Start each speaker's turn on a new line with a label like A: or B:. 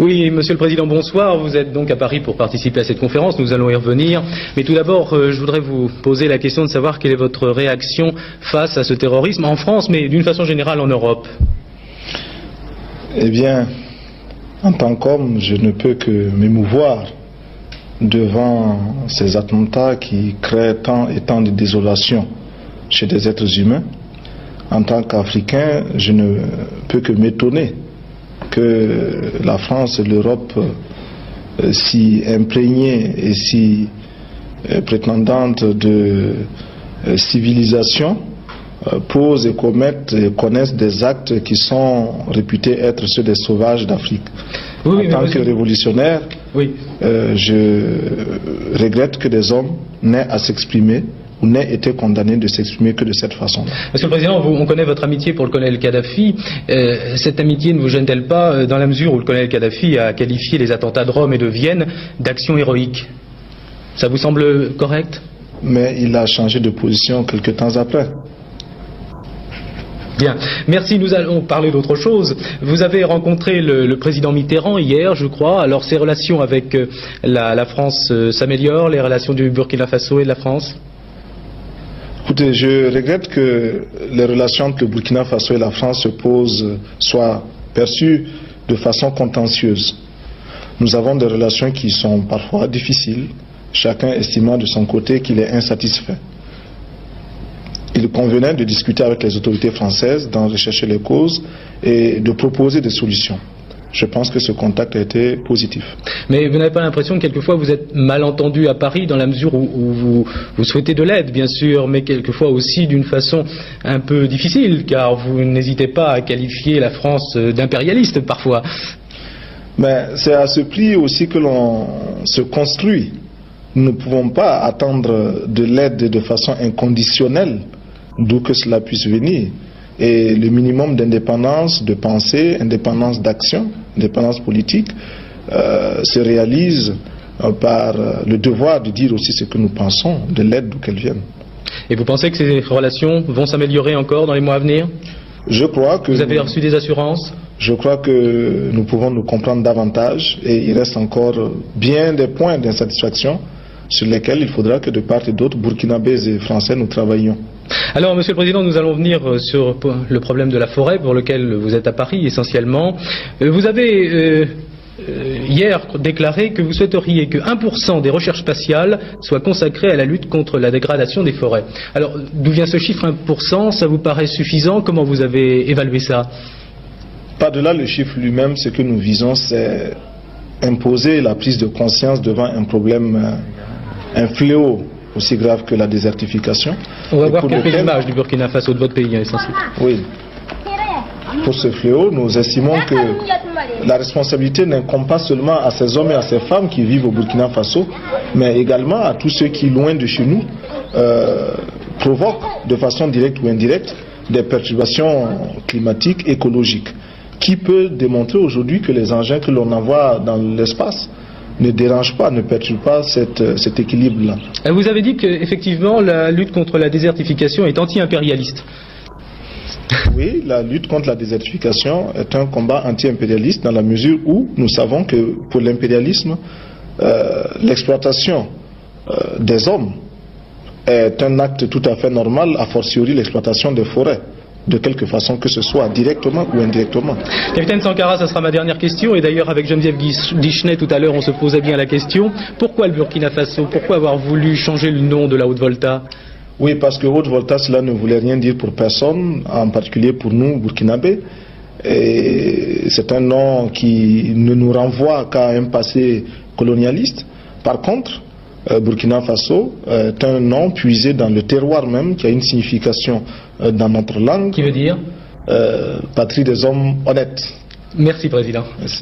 A: Oui, Monsieur le Président, bonsoir. Vous êtes donc à Paris pour participer à cette conférence. Nous allons y revenir. Mais tout d'abord, je voudrais vous poser la question de savoir quelle est votre réaction face à ce terrorisme en France, mais d'une façon générale en Europe.
B: Eh bien, en tant qu'homme, je ne peux que m'émouvoir devant ces attentats qui créent tant et tant de désolation chez des êtres humains. En tant qu'Africain, je ne peux que m'étonner que la France et l'Europe, si imprégnées et si prétendantes de civilisation, posent et commettent et connaissent des actes qui sont réputés être ceux des sauvages d'Afrique. Oui, en tant que révolutionnaire, oui. Je regrette que des hommes n'aient à s'exprimer ou n'aient été condamnés de s'exprimer que de cette façon-là.
A: Monsieur le Président, on connaît votre amitié pour le colonel Kadhafi. Cette amitié ne vous gêne-t-elle pas dans la mesure où le colonel Kadhafi a qualifié les attentats de Rome et de Vienne d'actions héroïques? Ça vous semble correct?
B: Mais il a changé de position quelques temps après.
A: Bien, merci. Nous allons parler d'autre chose. Vous avez rencontré le président Mitterrand hier, je crois. Alors, ces relations avec la France s'améliorent, les relations du Burkina Faso et de la France?
B: Écoutez, je regrette que les relations entre le Burkina Faso et la France soient perçues de façon contentieuse. Nous avons des relations qui sont parfois difficiles, chacun estimant de son côté qu'il est insatisfait. Il convenait de discuter avec les autorités françaises, d'en rechercher les causes et de proposer des solutions. Je pense que ce contact a été positif.
A: Mais vous n'avez pas l'impression que quelquefois vous êtes mal entendu à Paris dans la mesure où vous souhaitez de l'aide, bien sûr, mais quelquefois aussi d'une façon un peu difficile, car vous n'hésitez pas à qualifier la France d'impérialiste parfois.
B: Mais c'est à ce prix aussi que l'on se construit. Nous ne pouvons pas attendre de l'aide de façon inconditionnelle, d'où que cela puisse venir. Et le minimum d'indépendance de pensée, indépendance d'action, indépendance politique se réalise par le devoir de dire aussi ce que nous pensons de l'aide d'où qu'elle vienne.
A: Et vous pensez que ces relations vont s'améliorer encore dans les mois à venir?
B: Je crois que...
A: Vous avez reçu des assurances?
B: Je crois que nous pouvons nous comprendre davantage et il reste encore bien des points d'insatisfaction sur lesquels il faudra que de part et d'autre, burkinabés et français, nous travaillions.
A: Alors, Monsieur le Président, nous allons venir sur le problème de la forêt pour lequel vous êtes à Paris essentiellement. Vous avez hier déclaré que vous souhaiteriez que 1% des recherches spatiales soit consacré à la lutte contre la dégradation des forêts. Alors, d'où vient ce chiffre 1%? Ça vous paraît suffisant? Comment vous avez évalué ça?
B: Par-delà le chiffre lui-même, ce que nous visons, c'est imposer la prise de conscience devant un problème, un fléau aussi grave que la désertification.
A: On va voir quelques images du Burkina Faso, de votre pays, essentiellement.
B: Oui. Pour ce fléau, nous estimons que la responsabilité n'incombe pas seulement à ces hommes et à ces femmes qui vivent au Burkina Faso, mais également à tous ceux qui, loin de chez nous, provoquent de façon directe ou indirecte des perturbations climatiques, écologiques. Qui peut démontrer aujourd'hui que les engins que l'on envoie dans l'espace ne dérange pas, ne perturbe pas cet équilibre-là.
A: Vous avez dit qu'effectivement la lutte contre la désertification est anti-impérialiste.
B: Oui, la lutte contre la désertification est un combat anti-impérialiste dans la mesure où nous savons que pour l'impérialisme, l'exploitation des hommes est un acte tout à fait normal, a fortiori l'exploitation des forêts, de quelque façon que ce soit, directement ou indirectement.
A: Capitaine Sankara, ça sera ma dernière question, et d'ailleurs avec Geneviève Guichenet tout à l'heure on se posait bien la question, pourquoi le Burkina Faso? Pourquoi avoir voulu changer le nom de la Haute-Volta?
B: Oui, parce que Haute-Volta, cela ne voulait rien dire pour personne, en particulier pour nous, burkinabés. Et c'est un nom qui ne nous renvoie qu'à un passé colonialiste. Par contre, Burkina Faso est un nom puisé dans le terroir même, qui a une signification dans notre langue.
A: Qui veut dire
B: patrie des hommes honnêtes.
A: Merci, Président.
B: Merci.